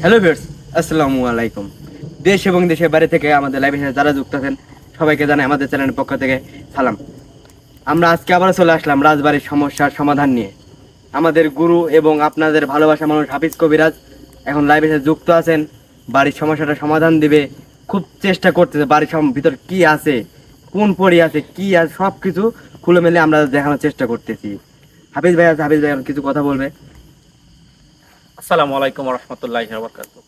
Hello viewers, আসসালামু আলাইকুম। দেশ এবং দেশের বাইরে থেকে আমাদের লাইভের সাথে যারা যুক্ত আছেন সবাইকে জানাই আমাদের চ্যানেলের পক্ষ থেকে সালাম। আমরা আজকে আবারও চলে আসলাম রাজবাড়ির সমস্যার সমাধান নিয়ে। আমাদের গুরু এবং আপনাদের ভালোবাসা মানুষ হাফিজ কবিরাজ এখন লাইভের সাথে যুক্ত আছেন, বাড়ির সমস্যাটা সমাধান দিবে। খুব চেষ্টা করতেছে বাড়ির ভিতর কি আছে, কোন পরি আছে, কি আছে, সব কিছু খুলে মেলে আমরা দেখানোর চেষ্টা করতেছি। হাফিজ ভাই আছে, হাফিজ ভাই এখন কিছু কথা বলবে। আসসালামু আলাইকুম রহমতুল্লাহি ওয়া বারাকাতুহু।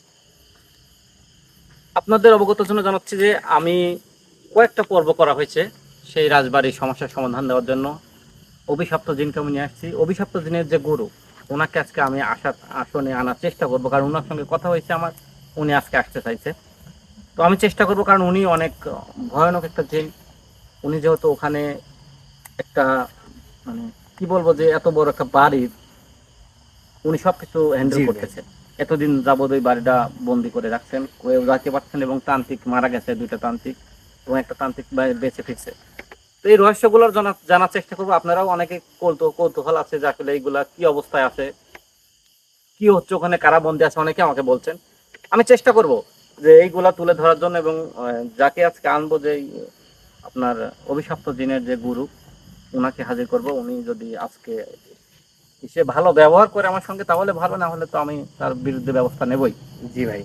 আপনাদের অবগত জন্য জানাচ্ছি যে আমি কয়েকটা পর্ব করা হয়েছে সেই রাজবাড়ির সমস্যার সমাধান দেওয়ার জন্য। অভিশপ্ত জিনকে আমি নিয়ে আসছি। অভিশপ্ত জিনের যে গুরু, ওনাকে আজকে আমি আসনে আনার চেষ্টা করবো, কারণ ওনার সঙ্গে কথা হয়েছে আমার। উনি আজকে আসতে চাইছে, তো আমি চেষ্টা করবো, কারণ উনি অনেক ভয়ানক একটা জিন। উনি যেহেতু ওখানে একটা মানে কি বলবো, যে এত বড় একটা বাড়ির উনি সবকিছু হ্যান্ডেল জি ভাই। করতেছেন। এতদিন যাবৎ ওই বাড়িটা বন্দি করে রাখছেন, কেউ যাইতে পারছেন, এবং তান্ত্রিক মারা গেছে, দুইটা তান্ত্রিক, এবং একটা তান্ত্রিক বেঁচে ফিরছে। তো এই রহস্যগুলোর জানার চেষ্টা করবো। আপনারাও অনেকে কৌতূহল আছে যে আসলে এইগুলা কি অবস্থায় আছে, কি হচ্ছে ওখানে, কারা বন্দি আছে, অনেকে আমাকে বলছেন। আমি চেষ্টা করব যে এইগুলা তুলে ধরার জন্য, এবং যাকে আজকে আনবো, যে আপনার অভিশপ্ত জিনের যে গুরু, ওনাকে হাজির করব। উনি যদি আজকে সে ভালো ব্যবহার করে আমার সঙ্গে তাহলে ভালো, না হলে তো আমি তার বিরুদ্ধে ব্যবস্থা নেবই। জি ভাই,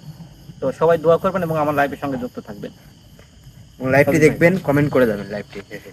তো সবাই দোয়া করবেন এবং আমার লাইফের সঙ্গে যুক্ত থাকবেন। লাইভটি সজীব ভাই। দেখবেন, কমেন্ট করে যাবেন লাইভটি শেষে।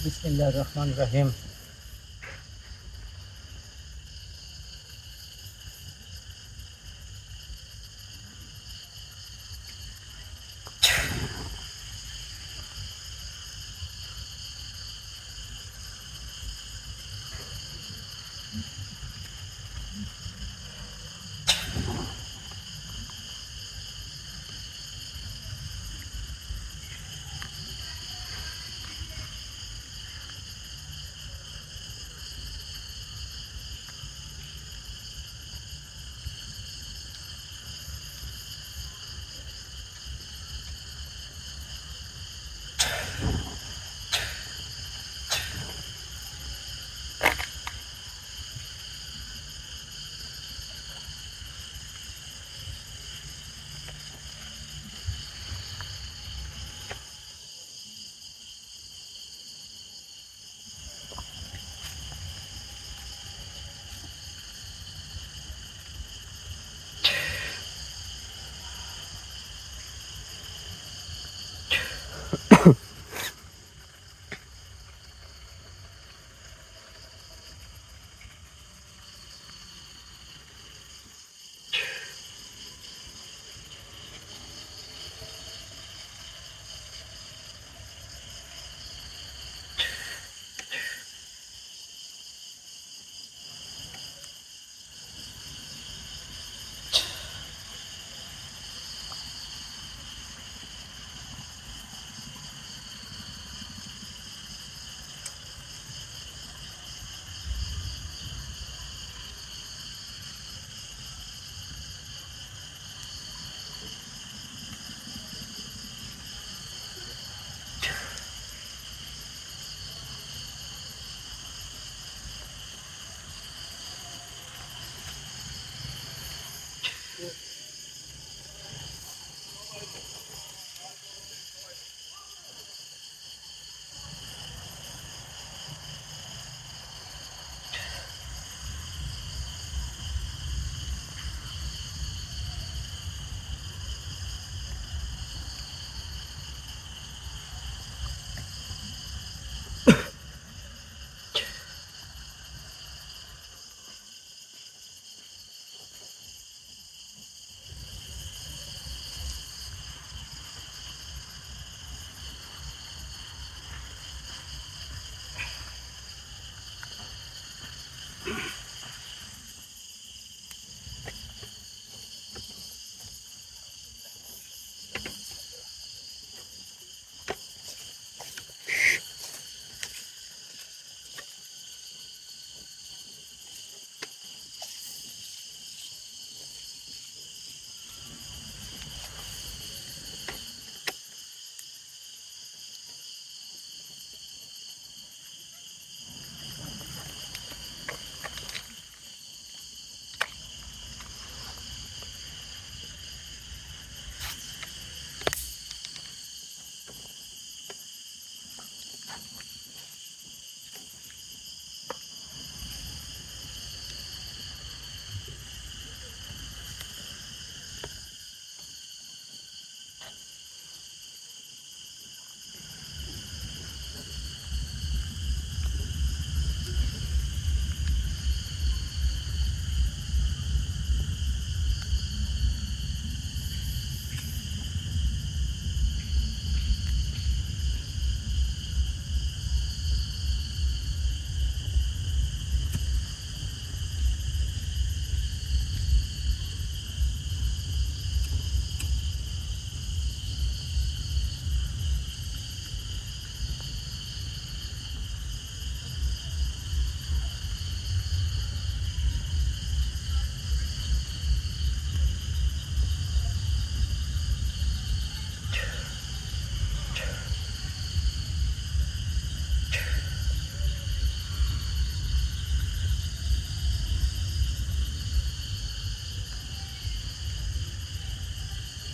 বিসমিল্লাহির রহমানির রহিম।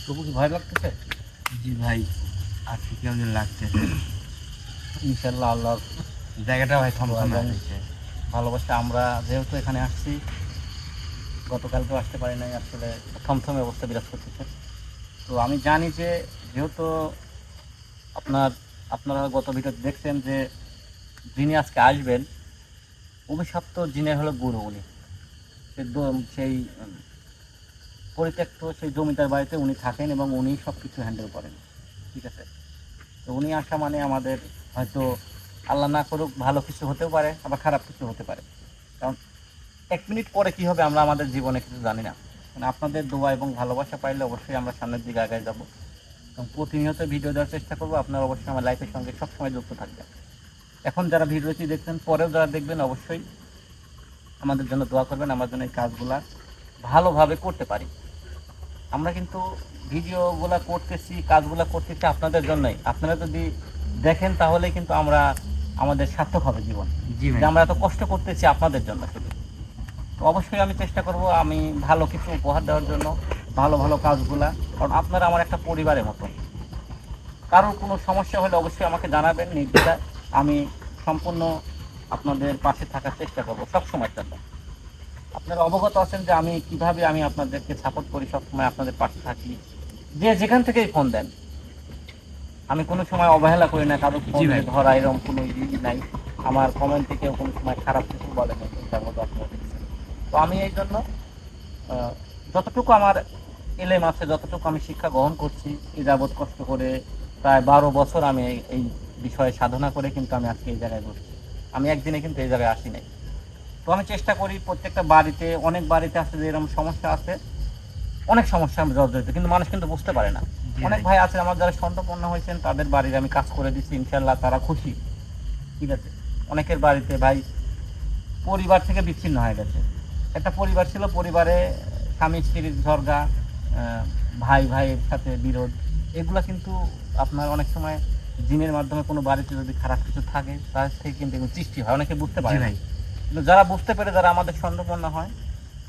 তবু কি ভয় লাগতেছে? জি ভাই, আজকে কেমন লাগতেছে। ইনশাল্লাহ আল্লাহ জায়গাটা ভাই থমথমে এবং হয়েছে। ভালোবাসা, আমরা যেহেতু এখানে আসছি, গতকালকেও আসতে পারি নাই, আসলে থমথমে অবস্থা বিরাজ করতেছে। তো আমি জানি যে যেহেতু আপনারা গত ভিডিওতে দেখছেন যে যিনি আজকে আসবেন অভিশপ্ত জিনের হলো গুরু। উনি সেই পরিত্যক্ত সেই জমিদার বাড়িতে উনি থাকেন এবং উনি সব কিছু হ্যান্ডেল করেন, ঠিক আছে? তো উনি আসা মানে আমাদের হয়তো আল্লাহ না করুক ভালো কিছু হতেও পারে, আবার খারাপ কিছু হতে পারে। কারণ 1 মিনিট পরে কি হবে আমরা আমাদের জীবনে কিছু জানি না। মানে আপনাদের দোয়া এবং ভালোবাসা পাইলে অবশ্যই আমরা সামনের দিকে আগায় যাব এবং প্রতিনিয়ত ভিডিও দেওয়ার চেষ্টা করবো। আপনারা অবশ্যই আমার লাইফের সঙ্গে সবসময় যুক্ত থাকবেন। এখন যারা ভিডিওটি দেখছেন, পরেও যারা দেখবেন, অবশ্যই আমাদের জন্য দোয়া করবেন, আমার জন্য এই কাজগুলা ভালোভাবে করতে পারি। আমরা কিন্তু ভিডিওগুলো করতেছি, কাজগুলো করতেছি আপনাদের জন্যই। আপনারা যদি দেখেন তাহলে কিন্তু আমরা আমাদের সার্থক হবে জীবন, জি ভাই। যে আমরা এত কষ্ট করতেছি আপনাদের জন্য শুধু। তো অবশ্যই আমি চেষ্টা করব আমি ভালো কিছু উপহার দেওয়ার জন্য, ভালো ভালো কাজগুলা, কারণ আপনারা আমার একটা পরিবারের মতো। কারোর কোনো সমস্যা হলে অবশ্যই আমাকে জানাবেন নির্দ্বিধায়, আমি সম্পূর্ণ আপনাদের পাশে থাকার চেষ্টা করব সবসময় জন্য। আপনারা অবগত আছেন যে আমি কিভাবে আমি আপনাদেরকে সাপোর্ট করি, সবসময় আপনাদের পাশে থাকি, যে যেখান থেকেই ফোন দেন আমি কোনো সময় অবহেলা করি না, কারো ফোন জি ভাই। ধরা এরকম কোনো নাই। আমার কমেন্ট থেকেও কোনো সময় খারাপ কিছু বলে না, চিন্তার মতো আপনারা দেখছেন। তো আমি এই জন্য যতটুকু আমার এলেম আছে, যতটুকু আমি শিক্ষা গ্রহণ করছি এই যাবৎ কষ্ট করে প্রায় 12 বছর আমি এই বিষয়ে সাধনা করে কিন্তু আমি আজকে এই জায়গায় বসছি। আমি একদিনে কিন্তু এই জায়গায় আসি নাই। তো আমি চেষ্টা করি প্রত্যেকটা বাড়িতে, অনেক বাড়িতে আছে যে এরকম সমস্যা আছে, অনেক সমস্যা আমি জর্জরিত, কিন্তু মানুষ কিন্তু বুঝতে পারে না। জি অনেক ভাই। ভাই আছে আমার যারা সন্তাপন্ন হয়েছেন, তাদের বাড়ির আমি কাজ করে দিচ্ছি, ইনশাল্লাহ তারা খুশি। ঠিক আছে, অনেকের বাড়িতে ভাই পরিবার থেকে বিচ্ছিন্ন হয়ে গেছে। একটা পরিবার ছিল, পরিবারে স্বামী স্ত্রীর ঝগড়া, ভাই ভাইয়ের সাথে বিরোধ, এগুলা কিন্তু আপনার অনেক সময় জিনের মাধ্যমে কোনো বাড়িতে যদি খারাপ কিছু থাকে তার থেকে কিন্তু এগুলো সৃষ্টি হয়, অনেকে বুঝতে জি পারে না। ভাই। কিন্তু যারা বুঝতে পেরে, যারা আমাদের সন্তাপন্ন হয়,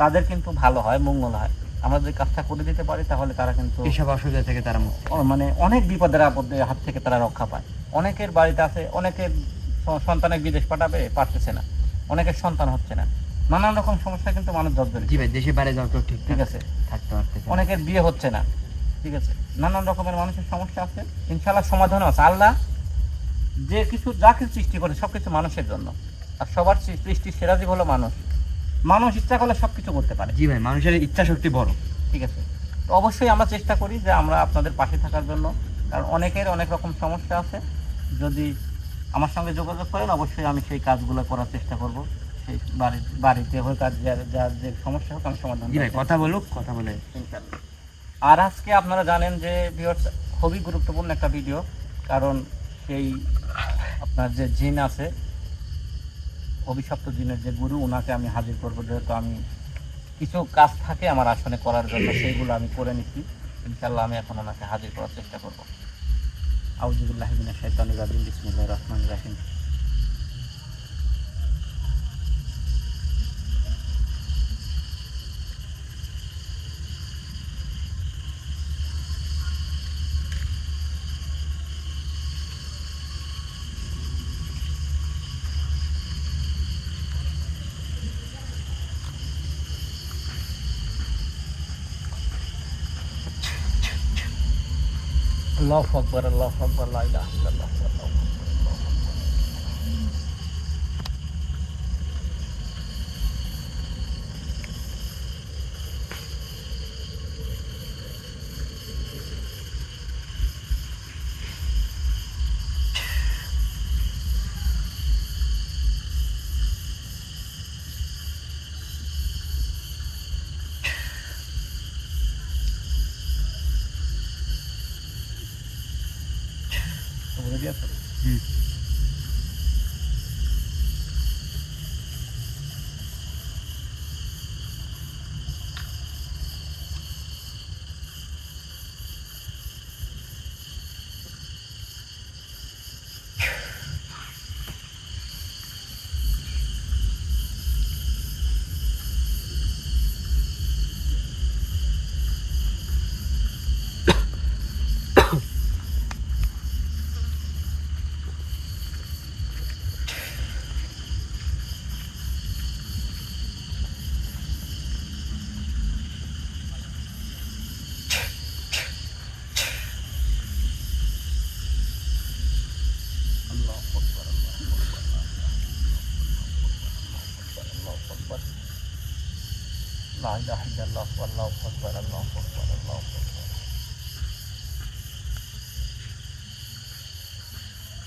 তাদের কিন্তু ভালো হয়, মঙ্গল হয়। আমরা যদি কাজটা করে দিতে পারি তাহলে তারা কিন্তু এসব অসুবিধা থেকে তারা মুক্ত। মানে অনেক বিপদের আপদের হাত থেকে তারা রক্ষা পায়। অনেকের বাড়িতে আছে, অনেকের সন্তানের বিদেশ পাঠাবে, পারতেছে না, অনেকের সন্তান হচ্ছে না, নানান রকম সমস্যা কিন্তু মানুষ জর্জরিত। জি ভাই, দেশে বাইরে যাওয়া কেউ ঠিক ঠিক আছে, থাকতে পারতেছে না। অনেকের বিয়ে হচ্ছে না। ঠিক আছে, নানান রকমের মানুষের সমস্যা আছে, ইনশাআল্লাহ সমাধান আছে। আল্লাহ যে কিছু যা কিছু সৃষ্টি করে সবকিছু মানুষের জন্য, আর সবার সৃষ্টির সেরা জীব হলো মানুষ। মানুষ ইচ্ছা করলে সবকিছু করতে পারে। জি ভাই, মানুষের ইচ্ছা শক্তি বড়। ঠিক আছে, তো অবশ্যই আমরা চেষ্টা করি যে আমরা আপনাদের পাশে থাকার জন্য, কারণ অনেকের অনেক রকম সমস্যা আছে। যদি আমার সঙ্গে যোগাযোগ করেন অবশ্যই আমি সেই কাজগুলো করার চেষ্টা করব। সেই বাড়িতে হোক আর যার যে সমস্যা হোক আমি সমাধান জি ভাই, করার কথা বলুক, কথা বলে। চেষ্টা করব, ইনশাআল্লাহ। আর আজকে আপনারা জানেন যে ভিউয়ার্স, খুবই গুরুত্বপূর্ণ একটা ভিডিও, কারণ সেই আপনার যে জিন আছে, অভিশপ্ত জিনের যে গুরু, ওনাকে আমি হাজির করবো। যেহেতু আমি কিছু কাজ থাকে আমার আসনে করার জন্য, সেইগুলো আমি করে নিচ্ছি। ইনশাল্লাহ আমি এখন ওনাকে হাজির করার চেষ্টা করবো। আউযুবিল্লাহি মিনাশ শাইতানির রাজিম, বিসমিল্লাহির রহমানির রহিম। আল্লাহু আকবার, আল্লাহু আকবার, লা ইলাহা ইল্লাল্লাহ, আল্লাহু আকবার। তো বুঝে দিয়েছো? হুম। আল্লাহু আকবার, আল্লাহু আকবার, আল্লাহু আকবার, লা ইলাহা ইল্লাল্লাহ, আল্লাহু আকবার, আল্লাহু আকবার, আল্লাহু আকবার।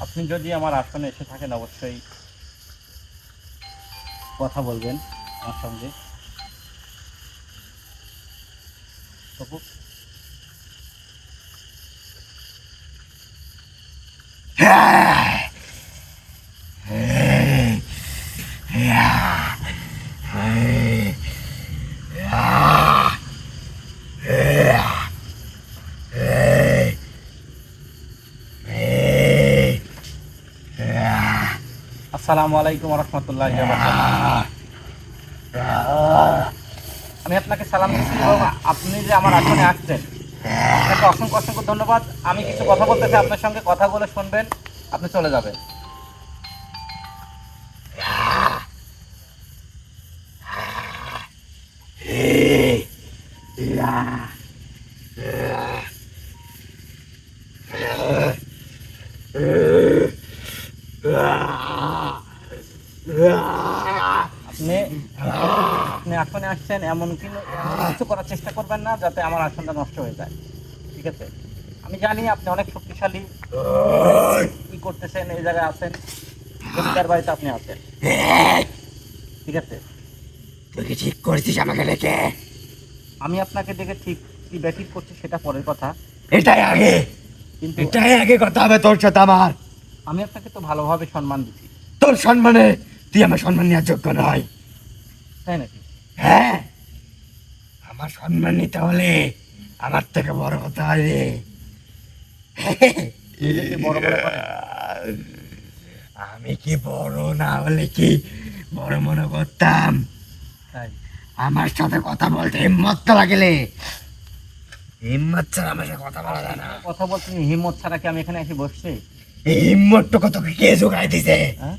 আপনি যদি আমার আসনে এসে থাকেন অবশ্যই কথা বলবেন আমার সঙ্গে। তবু আসসালামু আলাইকুম ওয়া রাহমাতুল্লাহি ওয়া বারাকাতুহু। আমি আপনাকে সালাম দিচ্ছি এবং আপনি যে আমার আসনে আসছেন আপনাকে অসংখ্য অসংখ্য ধন্যবাদ। আমি কিছু কথা বলতে চাই আপনার সঙ্গে, কথাগুলো শুনবেন, আপনি চলে যাবেন। আপনি আপনি আসনে আসছেন, এমন কিছু করার চেষ্টা করবেন না যাতে আমার আসনটা নষ্ট হয়ে যায়, ঠিক আছে? আমি জানি আপনি অনেক শক্তিশালী, কি করতেছেন, এই জায়গায় আছেন, জমিদার বাড়িতে আপনি আছেন, ঠিক আছে? তুই কি ঠিক করছিস আমাকে রেখে? আমি আপনাকে দেখে ঠিক কি ব্যাটিং করছি সেটা পরের কথা, এটাই আগে, কিন্তু এটাই আগে কথা হবে তোর সাথে আমার। আমি আপনাকে তো ভালোভাবে সম্মান দিচ্ছি, তোর সম্মানে তুই আমার সম্মান নেওয়ার যোগ্য নয়। তাই নাকি? হ্যাঁ, আমার সম্মান নিতে হলে আমার থেকে বড় হতে হবে। নিজেকে বড় মনে করেন? আমি কি বড় না হলে কি বড় মনে করতাম? তাই আমার সাথে কথা বলতে হিম্মত তো লাগলে, হিম্মত ছাড়া আমার সাথে কথা বলা যায় না। কথা বলছেন, হিম্মত ছাড়া কি আমি এখানে এসে বসছি? এই হিম্মতটুকু তোকে কে জোগাই দিছে? হ্যাঁ,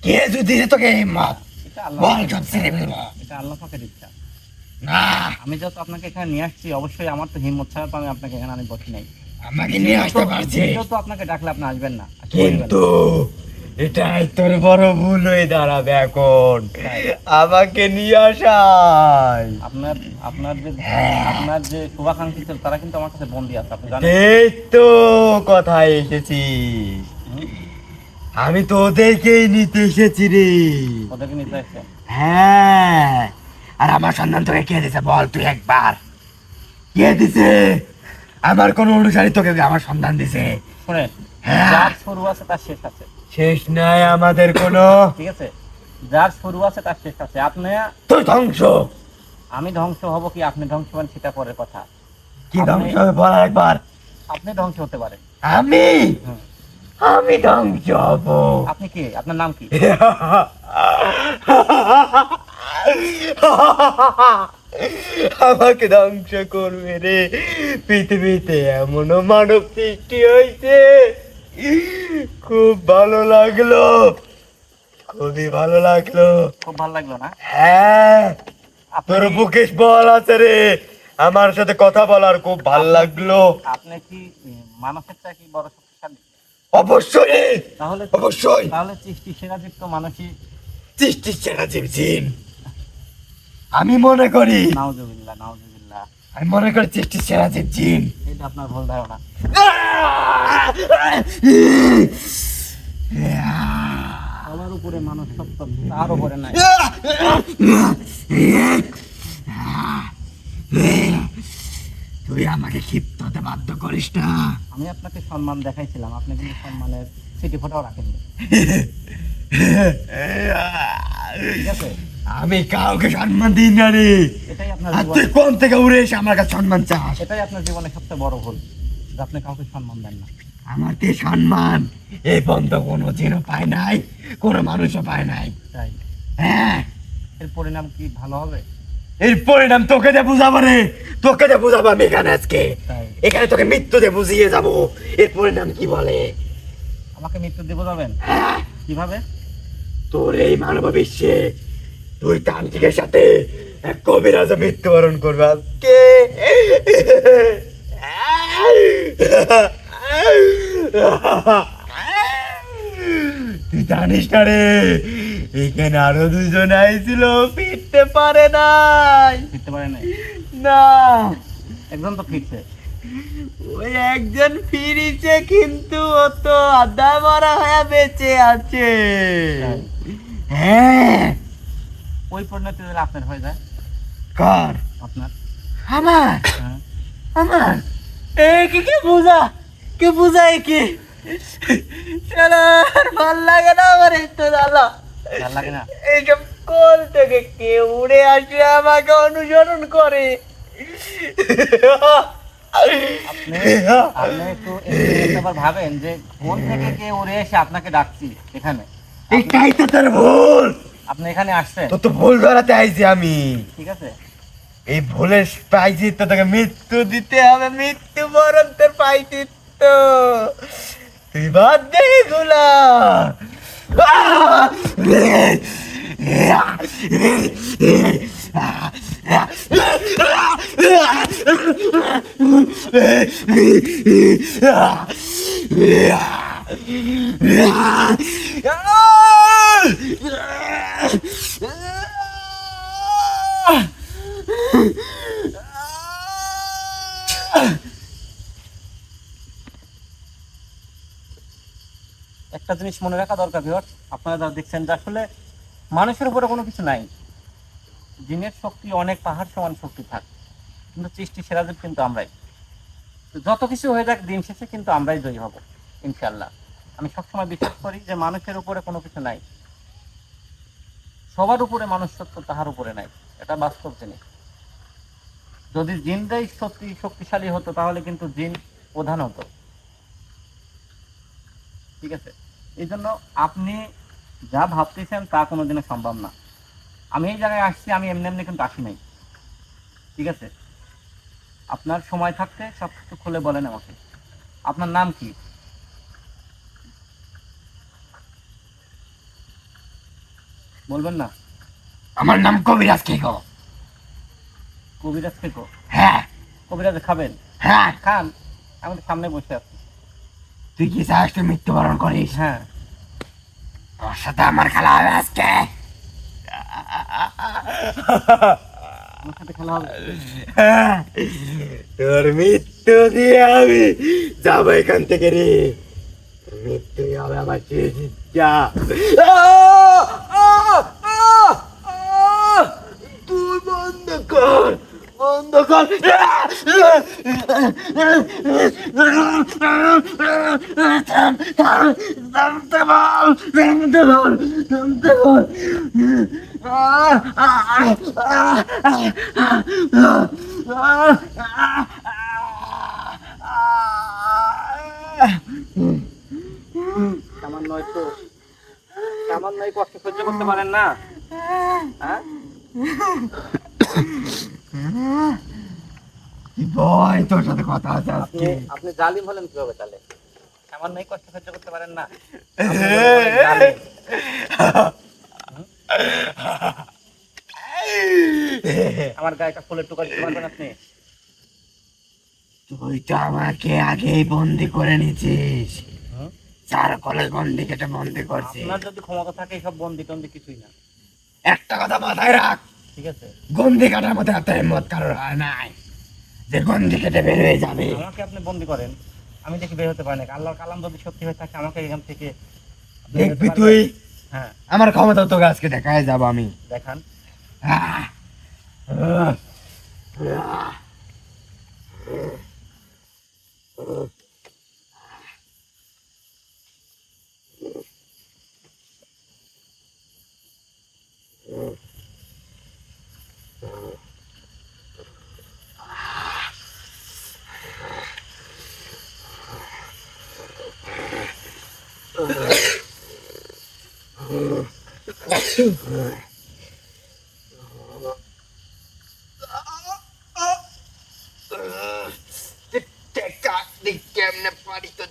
কে দিছে তোকে হিম্মত? এটা আল্লাহ, বল সব ছেড়ে ফেলবো এটা আল্লাহ পাকের ইচ্ছা। না। আমি যেহেতু আপনাকে এখানে নিয়ে আসছি, অবশ্যই আমার তো হিম্মত ছাড়া তো আমি আপনাকে এখানে আমি বসি নাই। আমাকে নিয়ে আসতে পারছি, যেহেতু আপনাকে ডাকলে আপনি আসবেন না, কিন্তু এটাই তোর বড় ভুল হয়ে দাঁড়াবে এখন আমাকে নিয়ে আসাই। আপনার আপনার যে শুভাকাঙ্ক্ষী ছিল তারা কিন্তু আমার কাছে বন্দি আছে, আপনি জানেন? এই তো কথায় এসেছি, হুম? আমি তো ওদেরকেই নিতে এসেছি রে। ওদেরকে নিতে আসছে? হ্যাঁ, আর আমার সন্ধান তোকে কে দিছে বল তুই একবার? কে দিছে? আমার কোন অনুসারী তোকে আমার সন্ধান দিছে? শুনেন, হ্যাঁ। যার শুরু আছে তার শেষ আছে, শেষ নাই আমাদের কোনো। ঠিক আছে? যার শুরু আছে তার শেষ আছে। আপনি, তুই ধ্বংস। আমি ধ্বংস হব কি আপনি ধ্বংস হবেন সেটা পরের কথা। কি ধ্বংস হবে বল একবার? আপনি ধ্বংস হতে পারেন। আমি হুম। আমি ধ্বংস হব? আপনি কে? আপনার নাম কি? আমাকে ধ্বংস করবে রে? পৃথিবীতে এমনও মানব সৃষ্টি হয়েছে, খুব ভালো লাগলো, খুবই ভালো লাগলো। খুব ভালো লাগলো না? হ্যাঁ, আপনি তোর বুকে বল আছে রে, আমার সাথে কথা বলার খুব ভালো লাগলো। আপনি কি মানুষের চাই কি বড় শক্তিশালী? অবশ্যই, তাহলে অবশ্যই। তাহলে সৃষ্টি সেরা জীব তো মানুষই। সৃষ্টি সেরা জীব জিন। আমি মনে করি, নাউজুবিল্লাহ, নাউজুবিল্লাহ, আমি মনে করি সৃষ্টি সেরা জীব জিন। এটা আপনার ভুল ধারণা। সবার উপরে মানুষ সত্য, তার উপরে নাই। তুই আমাকে ক্ষিপ্ত হতে বাধ্য করিস না। আমি আপনাকে সম্মান দেখাইছিলাম, আপনি কিন্তু সম্মানের সিটি ফোটাও রাখেননি, ঠিক আছে? আমি কাউকে সম্মান দিই না রে। এটাই আপনার আর তুই জীবনে, কোন থেকে উড়ে এসে আমার কাছে সম্মান চাস? এটাই আপনার জীবনে সবচেয়ে বড় ভুল, যে আপনি কাউকে সম্মান দেন না। আমার তে সম্মান এই পর্যন্ত কোনো জিনও পায় নাই, কোনো মানুষও পায় নাই। তাই হ্যাঁ, এর পরিণাম কি ভালো হবে? এর পরিণাম তোকে দিয়ে বুঝাবো রে, তোকে দিয়ে বুঝাবো আমি এখানে আজকে। তাই এখানে তোকে মৃত্যু দিয়ে বুঝিয়ে যাবো এর পরিণাম কি বলে। আমাকে মৃত্যু দেবো যাবেন? কিভাবে? তোর এই মানব বিশ্বে তুই তান্ত্রিকের সাথে এক কবিরাজ মৃত্যুবরণ করবে আজকে। তুই জানিস না রে, এখানে আরো দুজন আইছিল, ফিরতে পারে নাই। ফিরতে পারে নাই? না, একজন তো ফিরছে। ওই একজন ফিরিছে, কিন্তু ও তো আধা মরা হয়ে বেঁচে আছে। তাই? হ্যাঁ। ওই পরিণতি যদি আপনার হয়ে যায়? কার? আপনার? আমার? হ্যাঁ। আমার এ কি কি বুঝা, কি বুঝায় কি? শালার ভাল লাগে না আমার এই তো দাদা। ভাল লাগে না? এইসব কোল থেকে কে উড়ে আসে আমাকে অনুসরণ করে। আপনি আপনি একটু আবার ভাবেন যে কোন থেকে কে উড়ে এসে আপনাকে ডাকছি এখানে। এটাই তো তোর ভুল। আপনি এখানে আসছেন, তো ভুল ধরাতে আইছি আমি। ঠিক আছে? এই ভুলের পাইছি তো তোকে মৃত্যু দিতে হবে, মৃত্যু বরণ তোর পাইছি তো। তুই বাদ দে এগুলা। একটা জিনিস মনে রাখা দরকার ভিউয়ার্স, আপনারা যারা দেখছেন যে আসলে মানুষের উপরে কোনো কিছু নাই, জিনের শক্তি অনেক পাহাড় সমান শক্তি থাকে, কিন্তু সৃষ্টি সেরা জীব কিন্তু আমরাই। তো যত কিছু হয়ে যাক দিন শেষে কিন্তু আমরাই জয়ী হব ইনশাল্লাহ। আমি সবসময় বিশ্বাস করি যে মানুষের উপরে কোনো কিছু নাই, সবার উপরে মানুষ সত্য, তাহার উপরে নাই, এটা বাস্তব জিনিস। যদি জিনটাই শক্তিশালী হতো তাহলে কিন্তু জিন প্রধান হতো, ঠিক আছে? এই জন্য আপনি যা ভাবতেছেন তা কোনোদিনও সম্ভব না। আমি এই জায়গায় আসছি, আমি এমনি এমনি কিন্তু আসি নাই, ঠিক আছে? আপনার সময় থাকতে সব কিছু খুলে বলেন আমাকে। আপনার নাম কি? বলবেন না? আমার নাম কবিরাজ কে গো? কবিরাজ থেকে? হ্যাঁ কবিরাজ খাবেন? হ্যাঁ। খান, আমাদের সামনে বসে আছি। তুই কি চাস তুই মৃত্যুবরণ করিস? হ্যাঁ। তোর সাথে আমার খেলা হবে আজকে। আমার সাথে খেলা হবে? তোর মৃত্যু দিয়ে আমি যাবো এখান থেকে রে। মৃত্যু হবে আমার যা। তুই বন্ধ কর, বন্ধ কর। থামতে বল, থামতে বল, থামতে বল। সামান্য এই কষ্ট সহ্য করতে পারেন না? হ্যাঁ, বয় তোর সাথে কথা আছে আপনি আজকে। আপনি জালিম হলেন কিভাবে তাহলে? সামান্য এই কষ্ট সহ্য করতে পারেন না? আমার গায়ে একটা ফুলের টুকা দিতে পারবেন আপনি? তুই তো আমাকে আগেই বন্দি করে নিছিস, চার কলে গন্ডি কেটে বন্দি করছিস। আপনার যদি ক্ষমতা থাকে সব বন্দি টন্দি কিছুই না, একটা কথা মাথায় রাখ, ঠিক আছে? গন্ডি কাটার মতো এত হিম্মত কারোর হয় নাই যে গন্ডি কেটে বের হয়ে যাবে। আমাকে আপনি বন্দি করেন, আমি দেখি বের হতে পারি না। আল্লাহর কালাম যদি সত্যি হয়ে থাকে আমাকে এখান থেকে বের হতে দেখবি পারবেন? তুই, হ্যাঁ, আমার ক্ষমতা তোকে আজকে দেখায় যাবো আমি। দেখান। কেমনে পারি তো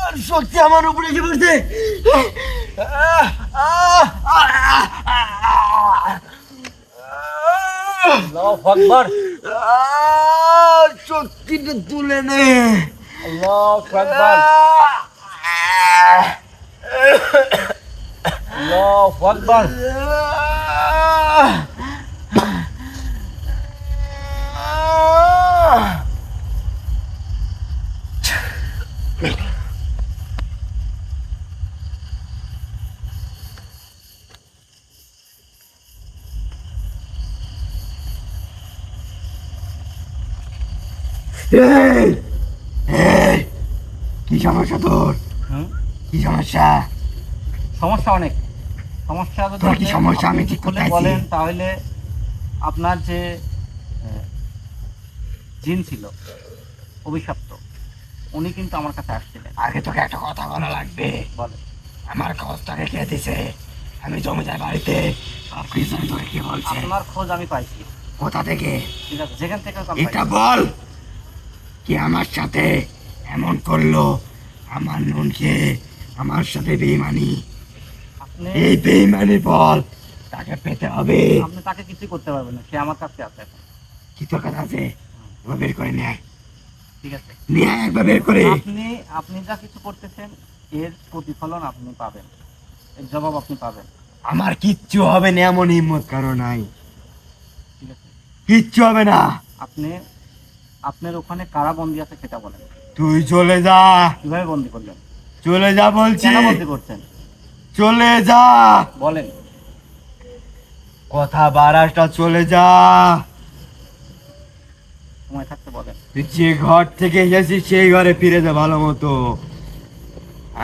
আমার শক্তি আমার উপরে এসে পড়ছে। আল্লাহু আকবার, শক্তিটা তুলে নে। আল্লাহু আকবার, আল্লাহু আকবার। এই, এই, কি সমস্যা তোর? কি সমস্যা? সমস্যা অনেক। সমস্যা যদি তোর কি আপনি- সমস্যা? আমি আপনি ঠিক খুলে করতে আছি। বলেন তাহলে আপনার যে জিন ছিল অভিশপ্ত, উনি কিন্তু আমার কাছে আসছিলেন। আগে তোকে একটা কথা বলা লাগবে। বলে আমার খোঁজটা রেখে দিছে, আমি জমিদার বাড়িতে সব কিছু তোকে কি বলছে? আপনার খোঁজ আমি পাইছি। কোথা থেকে? ঠিক আছে, যেখান থেকে হোক আমি এটা পাইছি। বল, কি আমার সাথে এমন করলো? আমার নুনকে আমার সাথে বেইমানি, আপনি এই বেইমানি বল, তাকে পেতে হবে। আপনি তাকে কিছু করতে পারবেন না, সে আমার কাছে আছে এখন। কি তোর কাছে আছে? একবার বের করে নেয়, ঠিক আছে, নিয়ে আয় একবার বের করে। আপনি আপনি যা কিছু করতেছেন এর প্রতিফলন আপনি পাবেন, এর জবাব আপনি পাবেন। আমার কিচ্ছু হবে না এমন হিম্মত কারো নাই, ঠিক আছে, কিচ্ছু হবে না। আপনি আপনার ওখানে কারা বন্দি আছে সেটা বলেন। তুই চলে যা, কিভাবে বন্দি করলেন? চলে যা বলছি, কেন বন্দি করছেন চলে যা। বলেন। কথা বাড়াসটা, চলে যা। সময় থাকতে বলেন। তুই যে ঘর থেকে এসেছিস সেই ঘরে ফিরে যা ভালো মতো।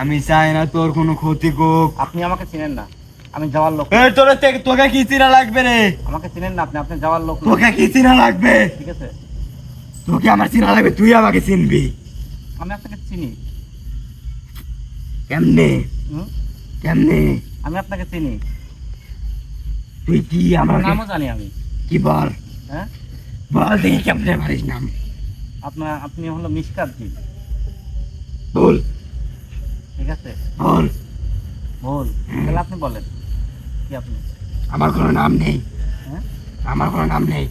আমি চাই না তোর কোনো ক্ষতি হোক। আপনি আমাকে চিনেন না, আমি যাওয়ার লোক না। এই তোকে কি চিনা লাগবে রে? আমাকে চিনেন না আপনি, আপনি যাওয়ার লোক না। তোকে কি চিনা লাগবে? ঠিক আছে, তোকে আমার চিনা লাগবে, তুই আমাকে চিনবি আমি আপনাকে চিনি। কেমনে? হুম? কেমনে? আমি আপনাকে চিনি, তুই কি আমার আমাকে নামও জানি আমি। কি বল, হ্যাঁ, বল দেখি কেমনে পারিস নাম আপনি হলো মিসকাত জি। বল, ঠিক আছে, বল। ভুল। তাহলে আপনি বলেন কি আপনি? আমার কোনো নাম নেই, হ্যাঁ, আমার কোনো নাম নেই।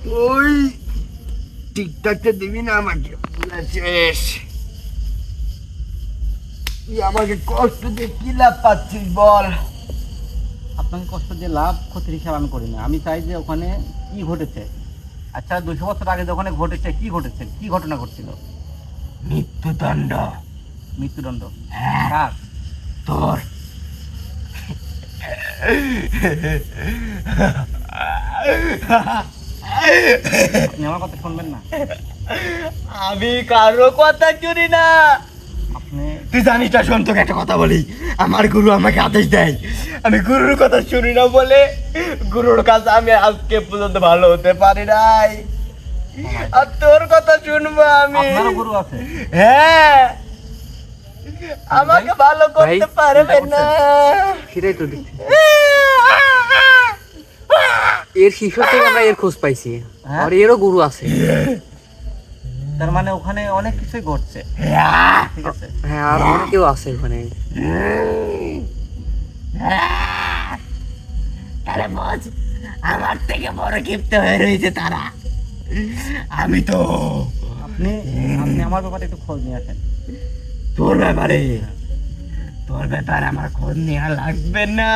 তুই ঠিকঠাকটা দিবি না আমাকে, বুঝেছিস? তুই আমাকে কষ্ট দিয়ে কি লাভ পাচ্ছিস বল? আপনাকে কষ্ট দিয়ে লাভ ক্ষতির হিসাব আমি করি না। আমি চাই যে ওখানে কি ঘটেছে। আচ্ছা, 200 বছর আগে যে ওখানে ঘটেছে, কি ঘটেছে, কি ঘটনা ঘটছিল? মৃত্যুদণ্ড। মৃত্যুদণ্ড হ্যাঁ, কার? তোর। আপনি আমার কথা শুনবেন না। আমি কারো কথা শুনি না। আপনি তুই জানিস না, শোন তোকে একটা কথা বলি। আমার গুরু আমাকে আদেশ দেয়, আমি গুরুর কথা শুনি না বলে গুরুর কাছে আমি আজকে পর্যন্ত ভালো হতে পারি নাই। আর তোর কথা শুনবো আমি? আপনারও গুরু আছে? হ্যাঁ, আমাকে ভালো করতে পারবে না। সেটাই তো দেখছি, এর শিষ্য থেকে আমরা এর খোঁজ পাইছি, হ্যাঁ? আর এরও গুরু আছে। তার মানে ওখানে অনেক কিছুই ঘটছে। ঠিক আছে, হ্যাঁ, আর অনেকেও আছে ওখানে। তাহলে বোঝ, আমার থেকে বড় ক্ষিপ্ত হয়ে রয়েছে তারা। আমি তো আপনি আপনি আমার ব্যাপারে একটু খোঁজ নিয়ে আসেন। তোর ব্যাপারে, তোর ব্যাপারে আমার খোঁজ নেওয়া লাগবে না।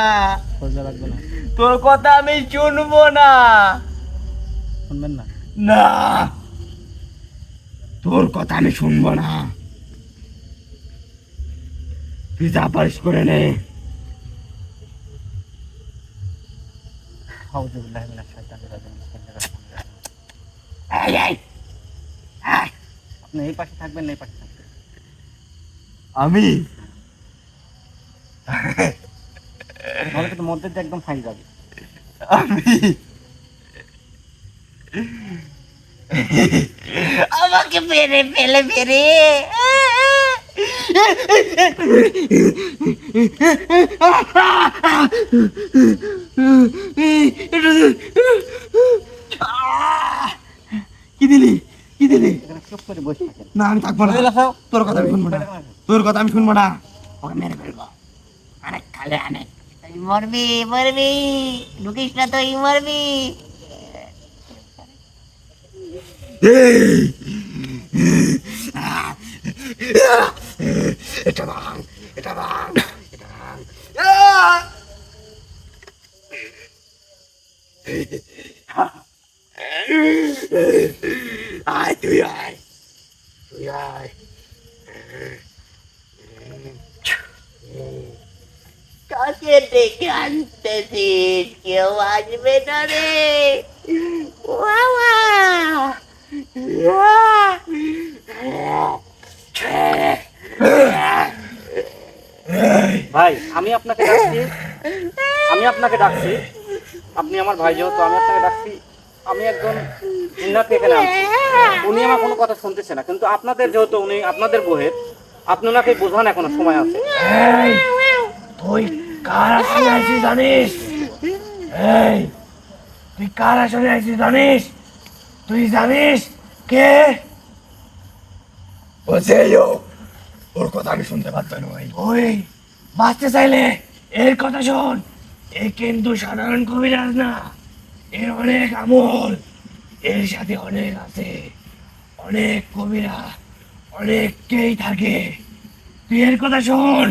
খোঁজ নেওয়া লাগবে না? তোর কথা আমি শুনবো না। শুনবেন না? না, তোর কথা আমি শুনবো না। তুই যা পারিস করে নে। আউযুবিল্লাহি মিনাশ শাইতানির রাজিম। বিসমিল্লাহির রহমানির রহিম। এই, এই, এই, আপনি এই পাশে থাকবেন না এই পাশে থাকবেন? আমি নাহলে কিন্তু মধ্যে দিয়ে একদম ফাইল যাবে। আমি আমাকে মেরে ফেলে মেরে কি দিলি, কি দিলি? এখানে চুপ করে বসে থাকেন। না, আমি থাকবো না। তোর কথা আমি শুনবো না, তোর কথা আমি শুনবো না। ওকে মেরে ফেলবো, অনেক খালে অনেক। তুই মরবি মরবি, ঢুকিস না তুই মরবি। এটা এটা ভাঙ। আয় তুই আয়, তুই আয়। কাকে ডেকে আনতেছিস? কেউ আসবে না রে বাবা। ভাই আমি আপনাকে ডাকছি, আপনি আমার ভাই যেহেতু আমি আপনাকে ডাকছি। আমি একজন জিন্নাতকে এখানে আনছি, উনি আমার কোনো কথা শুনতেছে না, কিন্তু আপনাদের যেহেতু উনি আপনাদের বহের, আপনি ওনাকে বোঝান, এখনো সময় আছে। তুই কার আসনে আছিস জানিস? এই তুই কার আসনে আছিস জানিস? তুই জানিস কে? বলছে ওর কথা আমি শুনতে পারতাম না ভাই। ওই বাঁচতে চাইলে এর কথা শোন। এ কিন্তু সাধারণ কবিরাজ না, এর অনেক আমল, এর সাথে অনেক আছে, অনেক কবিরা, অনেককেই থাকে। তুই এর কথা শোন।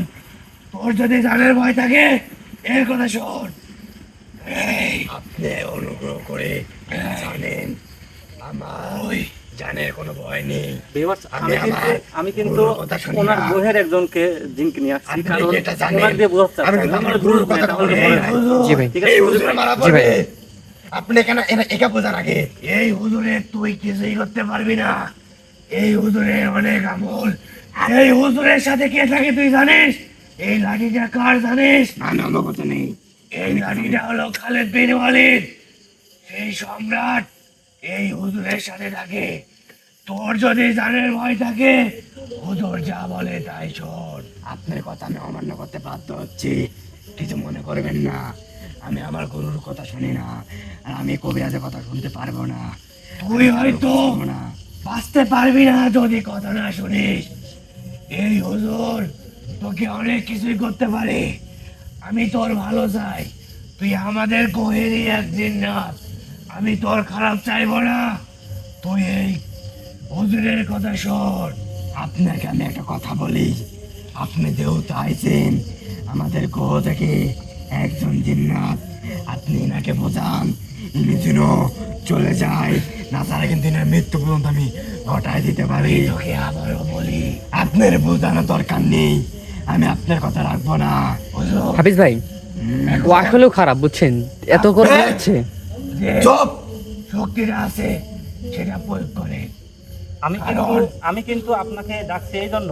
তোর যদি জানের ভয় থাকে এর কথা শোন। এই আপনি অনুগ্রহ করে জানেন আমার ওই জানের কোনো ভয় নেই। ভিউয়ার্স, আমি আমার আমি কিন্তু গুরুর কথা শুনি ওনার না। বহের একজনকে জিনকে নিয়ে আসছি, আপনি কারণ কি এটা জানেন? ওনাকে দিয়ে বোঝাতে আমি চাচ্ছি। কিন্তু আমি আমার ওনার গুরুর গুরুর কথা কথা বলে বলি। নাই। জি ভাই। ঠিক আছে, এই হুজুর মারা জি পড়বে। ভাই। আপনি কেন একা বোঝান আগে? এই হুজুরে তুই কিছুই করতে পারবি না। এই হুজুরের অনেক আমল। এই হুজুরের সাথে কে থাকে তুই জানিস? এই লাঠিটা কার জানিস? না না অবগত নেই। এই লাঠিটা হলো খালেদ বিন ওয়ালিদ, সেই সম্রাট। এই হুজুরের সাথে থাকে। তোর যদি জানের ভয় থাকে হুজুর যা বলে তাই শোন। আপনার কথা আমি অমান্য করতে বাধ্য হচ্ছি, কিছু মনে করবেন না। আমি আমার গুরুর কথা শুনি না, আর আমি কবিরাজের কথা শুনতে পারবো না। তুই হয়তো বাঁচতে পারবি না যদি কথা না শুনিস। এই হুজুর তোকে অনেক কিছুই করতে পারে। আমি তোর ভালো চাই, তুই আমাদের কোহেরই একদিন না। আমি তোর খারাপ চাইবো না। তুই এই হুজুরের কথা শোন। আপনাকে আমি একটা কথা বলি, আপনি যেহেতু আইছেন আমাদের গ্রহ থেকে একজন জিন্নাত, আপনি এনাকে বোঝান ইনি যেন চলে যায়, না তারা কিন্তু এনার মৃত্যু পর্যন্ত আমি ঘটায় দিতে পারি। তোকে আবারও বলি, আপনার বোঝানোর দরকার নেই, আমি আপনার কথা রাখবো না। হাফিজ ভাই, ও আসলেও খারাপ, বুঝছেন? এত করে যাচ্ছে। চুপ, শক্তিটা আছে সেটা প্রয়োগ করে। আমি কিন্তু আপনাকে ডাকছি এই জন্য,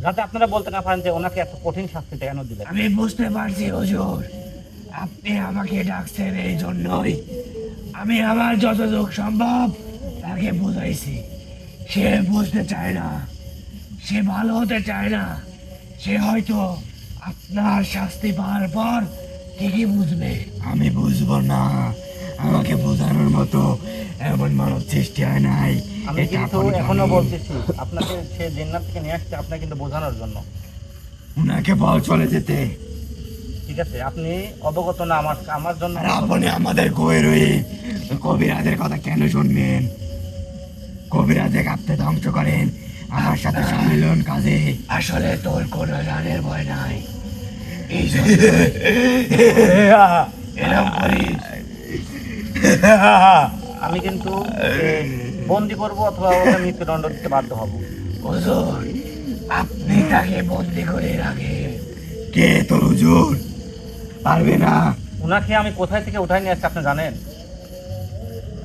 যাতে আপনারা বলতে না পারেন যে ওনাকে এত কঠিন শাস্তি কেন দিলেন। আমি বুঝতে পারছি হুজুর, আপনি আমাকে ডাকছেন এই জন্যই। আমি আমার যতটুকু সম্ভব তাকে বুঝাইছি। সে বুঝতে চায় না, সে ভালো হতে চায় না। সে হয়তো আপনার শাস্তি পাওয়ার পর ঠিকই বুঝবে। আমি বুঝবো না, আমাকে বোঝানোর মতো এমন মানব সৃষ্টি হয় নাই। আমি এটা কিন্তু আপনি এখনো জানেন। বলতেছি, আপনাকে সে জিন্নাত থেকে নিয়ে আসছে আপনাকে কিন্তু বোঝানোর জন্য। উনাকে বল চলে যেতে। ঠিক আছে, আপনি অবগত না আমার জন্য। আর আপনি আমাদের কই রই কবিরাজের কথা কেন শুনবেন? কবিরাজে আপনি ধ্বংস করেন, আমার সাথে সামিল হন কাজে। আসলে তোর কোনো জানের ভয় নাই, এই জন্য এরকম করিস। আমি কিন্তু বন্দি করব অথবা ওকে মৃত্যুদণ্ড দিতে বাধ্য হব। হুজুর, আপনি তাকে বন্দি করে রাখেন। কে তোর হুজুর? পারবে না। ওনাকে আমি কোথায় থেকে উঠাই নিয়ে আসছি আপনি জানেন?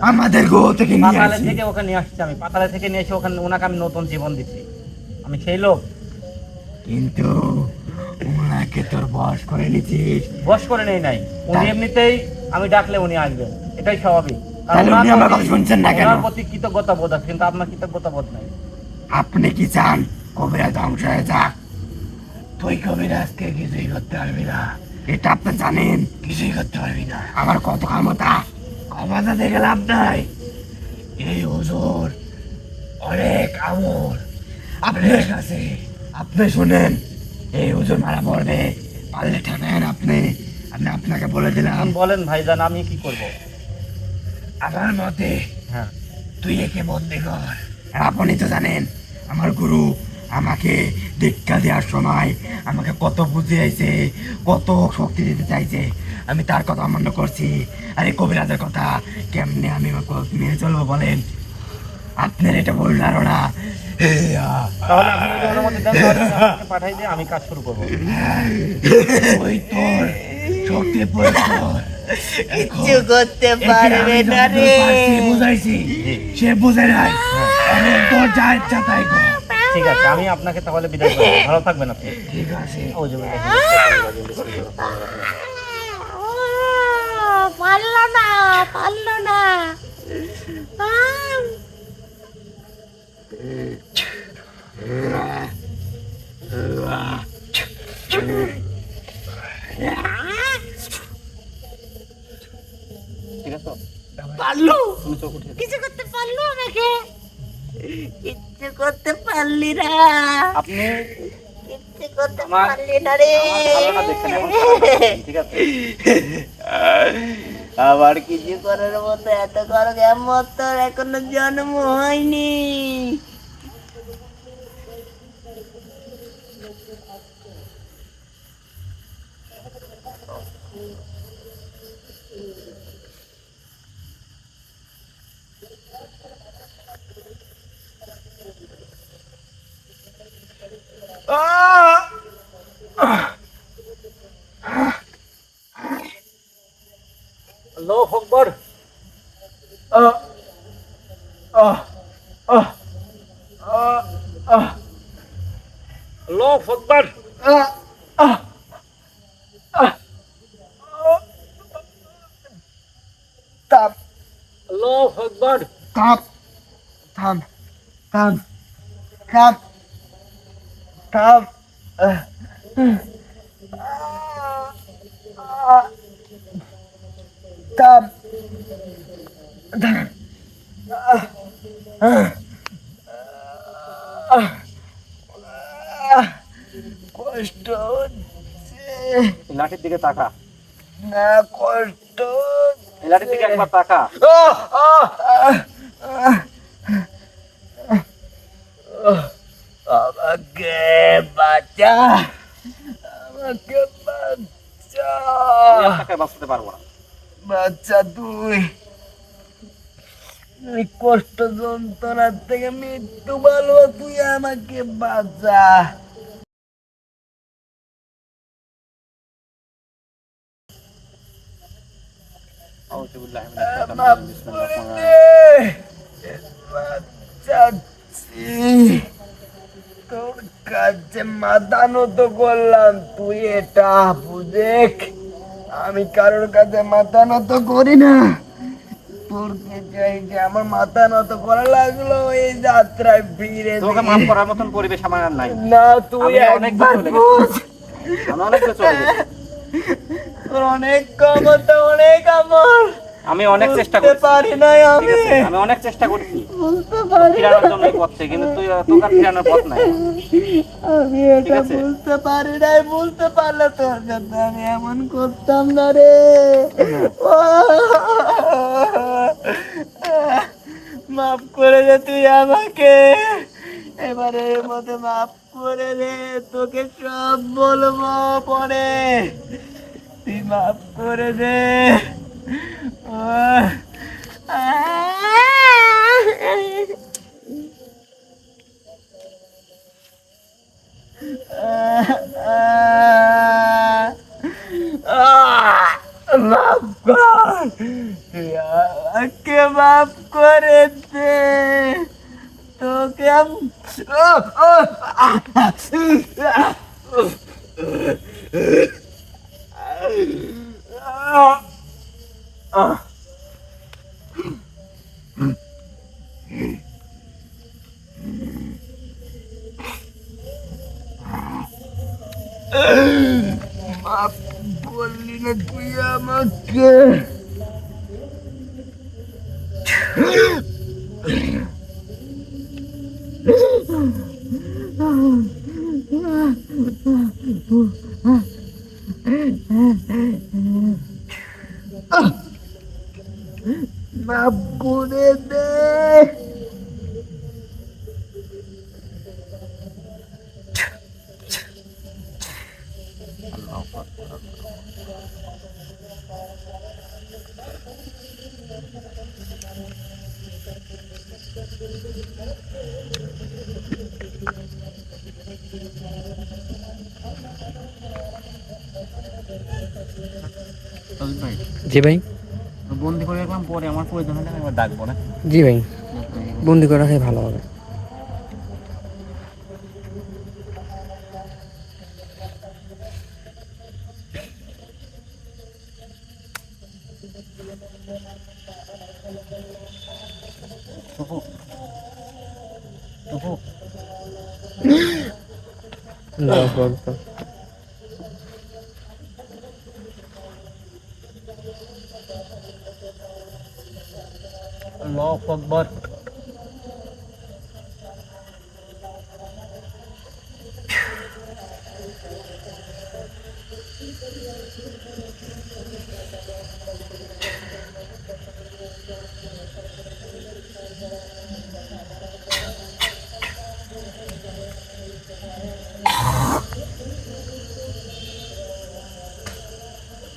আমাদের গো থেকে নিয়ে পাতালে আসি। থেকে ওকে নিয়ে আসছি, আমি পাতালে থেকে নিয়ে এসে ওখানে ওনাকে আমি নতুন জীবন দিচ্ছি। আমি সেই লোক। কিন্তু ওনাকে তোর বস করে নিছিস। বস করে নেই নাই, উনি এমনিতেই আমি ডাকলে উনি আসবেন, এটাই স্বাভাবিক। তাহলে উনি আমার কথা শুনছেন না কেন? ওনার প্রতি কৃতজ্ঞতা বোধ আছে, কিন্তু আপনার কৃতজ্ঞতা বোধ নাই। আপনি কি চান কবিরাজ ধ্বংস হয়ে যাক? তুই কবিরাজকে কিছুই করতে পারবি না, এটা আপনি জানেন। কিছুই করতে পারবি না। আমার কত ক্ষমতা, ক্ষমতা থেকে লাভ নাই। এই হুজুর অনেক আমল আপনার কাছে। আপনি শুনেন, এই হুজুর মারা পড়বে, পারলে ঠেকান আপনি। আমি আপনাকে বলে দিলাম। এখন বলেন ভাইজান, আমি কি করব? আমার মতে হ্যাঁ, তুই একে বন্দি কর। আর আপনি তো জানেন আমার গুরু আমাকে দীক্ষা দেওয়ার সময় আমাকে কত বুঝিয়েছে, কত শক্তি দিতে চাইছে, আমি তার কথা অমান্য করছি। আরে কবিরাজের কথা কেমনে আমি মেনে চলবো বলেন? আপনার এটা ভুল ধারণা। তাহলে আপনি যদি অনুমতি দেন তাহলে আমি আপনাকে পাঠাই দিয়ে আমি কাজ শুরু করবো। ওই তোর শক্তি প্রয়োগ কর। কিচ্ছু করতে পারবে না রে। বুঝাইছি, সে বুঝে নাই। এখন তোর যা ইচ্ছা তাই কর। ঠিক আছে, আমি আপনাকে তাহলে বিদায় করবো। ভালো থাকবেন আপনি। ঠিক আছে। পারলো না, পারলো না। ঠিক আছে, পারলো, তুমি চোখ উঠিয়ে কিছু করতে পারলো আমাকে? কিচ্ছু করতে পারলি না, আপনি কিচ্ছু করতে আমার- পারলি না রে। আমার ভালোটা দেখছেন, এখন খারাপটা দেখছেন, ঠিক আছে? আবার কিছু করার মতো এত বড় কেমন তোর এখনো জন্ম হয়নি। আল্লাহু আকবার। আল্লাহু আকবার। থাম, আল্লাহু আকবার। থাম, থাম, থাম, থাম, থাম। থাম, কষ্ট হচ্ছে এই লাঠির দিকে তাকা, না, কষ্ট এই লাঠির দিকে একবার তাকা। আমাকে বাঁচা, আমাকে বাঁচা, আমি আপনাকে বাঁচাতে পারবো না। বাচ্চা তুই এই কষ্ট যন্ত্রণার থেকে মৃত্যু ভালো, তুই আমাকে বাঁচা। আউযুবিল্লাহি মিনাশ শাইতানির মাফ রাজিম। করে বিসমিল্লাহির দে, বাঁচাচ্ছি। তোর কাছে মাথা নত করলাম, তুই এটা বুঝেক আমি কারোর কাছে মাথা নত করি না। তোর চাই যে আমার মাথা নত করা লাগলো এই যাত্রায় ফিরে তোমাকে মাফ করার মতন পরিবেশ আমার আর নাই। না, তুই আমি অনেক একবার দূর চলে গেছি। বুঝ। আমি অনেক দূর চলে গেছি। তোর অনেক ক্ষমতা, অনেক আমার আমি অনেক চেষ্টা বুঝতে করেছি, পারি নাই ঠিক আমি, আছে? আমি অনেক চেষ্টা করেছি বুঝতে পারি ফিরানোর জন্য এই পথে, কিন্তু তুই তোকে আর ফিরানোর পথ নাই। আমি ঠিক এটা আছে? বুঝতে পারি নাই, বুঝতে পারলে তোর কথা আমি এমন করতাম না রে। মাফ করে দে তুই আমাকে, এবারে মধ্যে মাফ করে দে, তোকে সব বলবো পরে, তুই মাফ করে দে। মাফ কর, তুই আমাকে মাফ করে দে, তোকে মাফ করলি না তুই আমাকে। মাফ করে দে। তবে ভাই জি ভাই, তো বন্দি করে রাখলাম, পরে আমার প্রয়োজন হলে আমি আবার ডাকবো না। জি ভাই, বন্দি করে রাখাই ভালো হবে। টুকু টুকু আল্লাহু আকবার। আল্লাহু আকবার।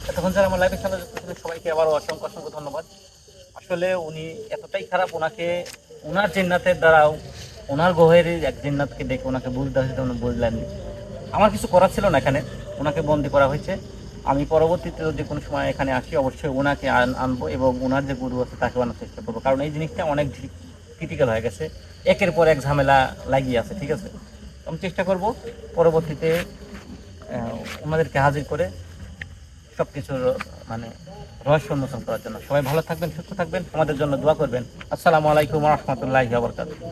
এতক্ষণ যারা আমার লাইভের সাথে যুক্ত ছিলেন সবাইকে আবার অসংখ্য অসংখ্য ধন্যবাদ। আসলে উনি এতটাই খারাপ, ওনাকে ওনার জিন্নাতের দ্বারাও ওনার গ্রহের এক জিন্নাতকে ডেকে ওনাকে বুঝতে হয়েছে, উনি বুঝলেন। আমার কিছু করার ছিল না, এখানে ওনাকে বন্দি করা হয়েছে। আমি পরবর্তীতে যদি কোনো সময় এখানে আসি অবশ্যই ওনাকে আনবো এবং ওনার যে গুরু আছে তাকে আনার চেষ্টা করবো, কারণ এই জিনিসটা অনেক ক্রিটিক্যাল হয়ে গেছে, একের পর এক ঝামেলা লাগিয়ে আছে। ঠিক আছে, আমি চেষ্টা করব পরবর্তীতে ওনাদেরকে হাজির করে সব কিছুর মানে রহস্য উন্মোচন করার জন্য। সবাই ভালো থাকবেন, সুস্থ থাকবেন, আমাদের জন্য দোয়া করবেন। আসসালামু আলাইকুম ওয়া রাহমাতুল্লাহি ওয়া বারাকাতুহু।